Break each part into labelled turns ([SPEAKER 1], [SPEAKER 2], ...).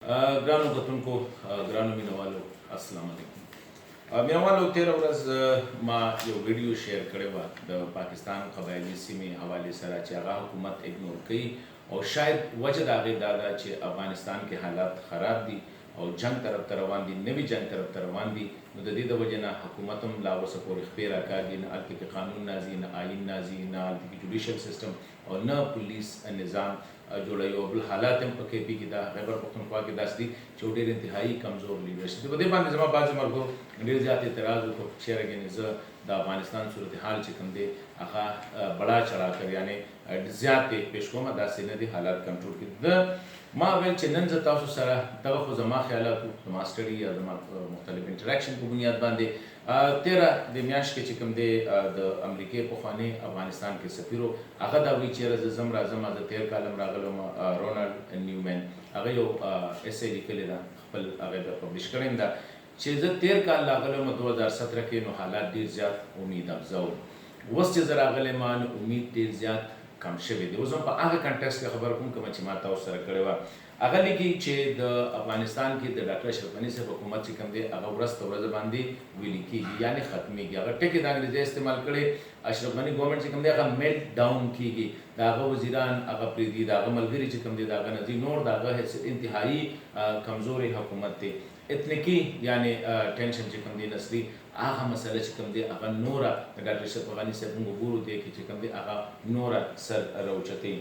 [SPEAKER 1] ګرانو کتونکو ګرانو مینوالو السلام علیکم مینوالو تېره ورځ ما یو ویډیو شیر کړی وه د پاکستان قبایلي سیمې حوالې سره چې هغه حکومت اګنور کوي او شاید وجه د هغې دا ده چې افغانستان کې حالات خراب دي او جنگ طرف ته روان دي نوي جنگ طرف ته روان دي نو د دې د وجې نه حکومت هم لا اوسه پورې خپې راکاږي نه هلته کې قانون نازي نه آیین نازي نه هلته کې جوډیشل سیسټم او نه پولیس نظام جوړوي او بل حالات هم په کې پی کې دا خیبر پښتونخوا کې داسې دي چې ډېر انتهایي کمزور لیډرشپ دی په دې باندې زما بعضې ملګرو ډېر زیات اعتراض وکړو چې چېرې ګنې زه د افغانستان صورتحال چې کوم دی هغه بڑا چڑھا کر یعنې زیات پیش کوم داسې نه دي حالات کنټرول کړي ما ویل چې نن زه تاسو سره دغه خو زما خیالات زما سټډي یا زما مختلف انټراکشن په بنیاد باندې تېره د میاشت کې چې کوم دی د امریکې پخواني افغانستان کې سفیر هغه دا وایي چېرې زه ځم راځم زه تېر کال هم راغلم رونالډ نیومن هغه یو ایسې لیکلې ده خپل هغه د پبلش کړی ده چې زه تېر کال راغلم 2017 کې نو حالات ډېر زیات امید افزا وو اوس چې زه راغلی ما نو امید ډېر زیات کم شوی دی اوس هم په هغه کنټکسټ کې خبره کوم کومه چې ما تاسو سره کړې وه هغه لیکي چې د افغانستان کې د ډاکټر اشرف غني صاحب حکومت چې کوم دی هغه ورځ په ورځ باندې ویلي کېږي یعنې ختمېږي هغه ټکي د انګریزي استعمال کړی اشرف غني ګورنمنټ چې کوم دی هغه میلټ ډاون کېږي د هغه وزیران هغه پرېږدي د هغه ملګري چې کوم دی د هغه نه ځي نور د هغه انتهایي کمزوري حکومت دی اتنیکی یعنې ټینشن چې کوم دی نسلي هغه مسله چې کوم دی هغه نوره د ډاکټر اشرف غني صاحب موږ ګورو دی کې چې کوم دی هغه نوره سر راوچتوي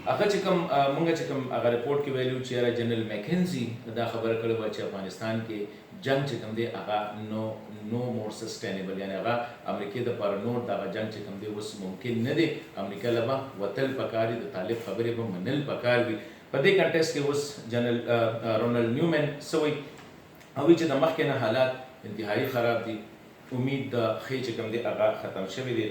[SPEAKER 1] هغه چې کوم موږ چې کوم هغه رپورټ کې ویلو چې یاره جنرل میکنزي دا خبره کړې وه چې افغانستان کې جنگ چې کوم دی هغه نو مور سسټینیبل یعنې هغه امریکې دپاره نور دغه جنگ چې کوم دی اوس ممکن نه دی امریکا له به وتل پکار دي د طالب خبرې به منل پکار وي په دې کنټکسټ کې اوس جنرل رونالډ نیومن څه وایي هغوی چې د مخکې نه حالات انتهایي خراب دي امید د ښې چې کوم دی هغه ختم شوی دی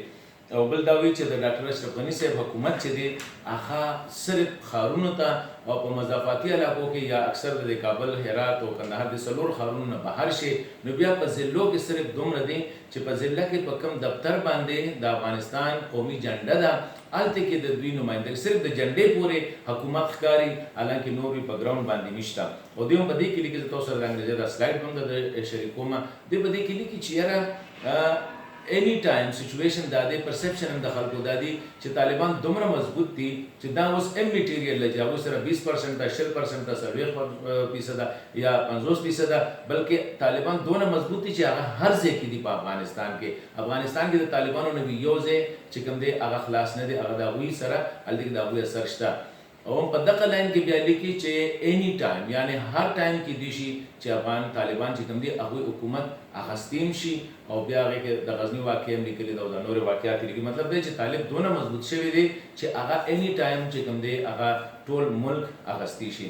[SPEAKER 1] او بل دا وایي چې د ډاکټر اشرف غني صاحب حکومت چې دی هغه صرف ښارونو ته او په مضافاتي علاقو کې یا اکثر د کابل هرات او کندهار د څلور ښارونو نه بهر شي نو بیا په ضلعو کې صرف دومره دی چې په ضلع کې په کوم دفتر باندې د افغانستان قومي جنډه ده هلته کې د دوی نمایندګي صرف د جنډې پورې حکومت ښکاري حالانکې نور په ګراوند باندې نشته او دوی هم په دې کې لیکي زه تاسو سره د انګریزي دا سلایډ هم د شریکوم دوی په دې کې لیکي چې یاره any time situation دا دی پرسپشن هم د خلکو دا دی چې طالبان دومره مضبوط دي چې دا اوس ام میټیریل لږ هغوی سره 20% ده 60% ده 40% یا 50% بلکې طالبان دونه مضبوط دي چې هغه هر ځای کې دي په افغانستان کې د طالبانو نه وي یو ځای چې کوم دی هغه خلاص نه دی هغه د هغوی سره هلته کې د هغوی اثر شته او په دغه لاین کې بیا لیکي چې اني ټایم یعنی هر ټایم کې دی شي چې افغان طالبان چې کوم دي هغوی حکومت اخیستیم شي او بیا هغې کې د غزني واقعې هم لیکلي ده او د نورې واقعات یې لیکلي مطلب دی چې طالب دونه مضبوط شوی دی چې هغه اني ټایم چې کوم دی هغه ټول ملک اخیستی شي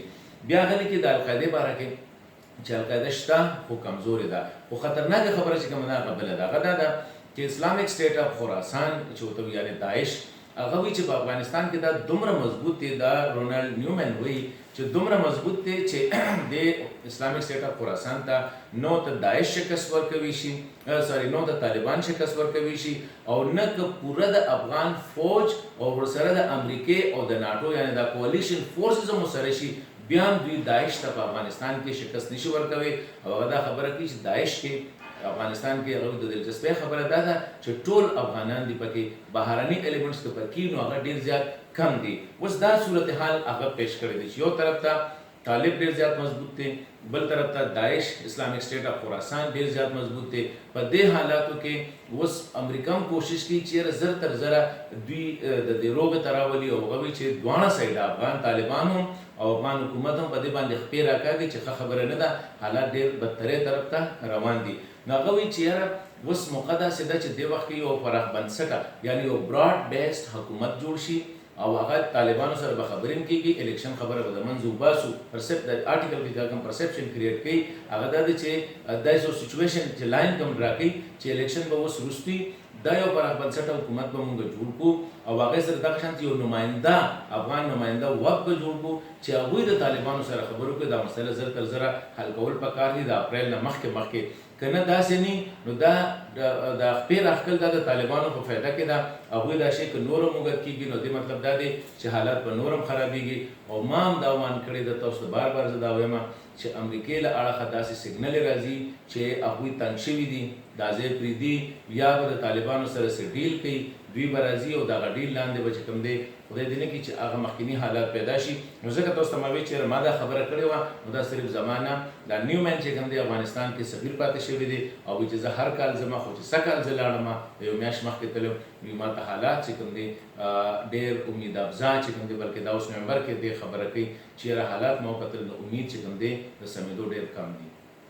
[SPEAKER 1] بیا هغه لیکي د القاعدې باره کې چې القاعده شته خو کمزورې ده خو خطرناکه خبره چې کومه ده هغه بله ده هغه دا ده چې اسلامیک سټیټ اف خراسان چې ورته وایي یعنې داعش هغه وایي چې په افغانستان کې دا دومره مضبوط دی دا رونالډ نیومن وایي چې دومره مضبوط دی چې د اسلامیک سټیټ اف خراسان ته نو ته داعش شکست ورکوي شي نو د طالبان شکست ورکوي شي او نه که پوره د افغان فوج او ورسره د امریکې او د ناټو یعنې د کولیشن فورسز هم ورسره شي بیا هم دوی داعش ته په افغانستان کې شکست نشي ورکوي او هغه دا خبره کوي چې داعش کې افغانستان کې هغه د دلچسپۍ خبره دا ده چې ټول افغانان دي پکې بهرني ایلیمنټس که پکې نو هغه ډېر زیات کم دي اوس دا صورتحال هغه پیش کړی دی چې یو طرف ته طالب ډېر زیات مضبوط دی بل طرف ته داعش اسلامیک سټیټ اف خراسان ډېر زیات مضبوط دی په دې حالاتو کې اوس امریکا هم کوشش کوي چې زر تر زره دوی د دې روغې ته راولي او هغه وایي چې دواړه سایډه افغان طالبان هم او افغان حکومت هم په دې باندې خپې راکاږي چې ښه خبره نه ده حالات ډېر بدترۍ طرف ته روان دي نو هغه وایي چې یاره اوس موقع داسې ده چې دې وخت کې یو پراخ بنسټه یعنې یو براډ بیسډ حکومت جوړ شي او هغه طالبانو سره به خبرې هم کېږي الیکشن خبره به د منځه وباسو د آرټیکل کې دا کوم پرسپشن کریټ کوي هغه دا دی چې دا یو سچویشن چې لاین کوم ډرا کوي چې الیکشن به اوس وروستي دا یو پراخ بنسټه حکومت به موږ جوړ کړو او هغې سره دغه شانتې یو نماینده افغان نماینده وفد به جوړ کړو چې هغوی د طالبانو سره خبرې وکړي دا مسله زر تر زره حل کول پکار دي د اپریل نه مخکې که نه داسې نه نو دا د خپې راښکل دا د طالبانو په فایده کې ده هغوی دا شی که نور هم اوږد کېږي نو دې مطلب دا دی چې حالات به نور هم خرابېږي او ما هم دا وان کړی ده تاسو ته بار بار زه دا وایم چې امریکې له اړخه داسې سیګنل راځي چې هغوی تنګ شوي دي، دا ځای پرېږدي، بیا به د طالبانو سره څه ډیل کوي، دوی به راځي او دغه ډیل لاندې به چې کوم دی خدای دې نه کړي چې هغه مخکیني حالات پیدا شي. نو ځکه تاسو ته ما ویل چېرې ما دا خبره کړې وه، نو دا صرف زما نه، دا نیو مین چې کوم دی افغانستان کې سفیر پاتې شوی دی او وایي چې زه هر کال ځم، خو چې څه کال زه لاړم یو میاشت مخکې تلم، وایي ما ته حالات چې کوم دی ډېر امید افزا چې کوم دی، بلکې دا اوس نومبر کې دې خبره کوي چې یاره حالات ما وکتل، د امید چې کوم دی د سمېدو ډېر کم دي.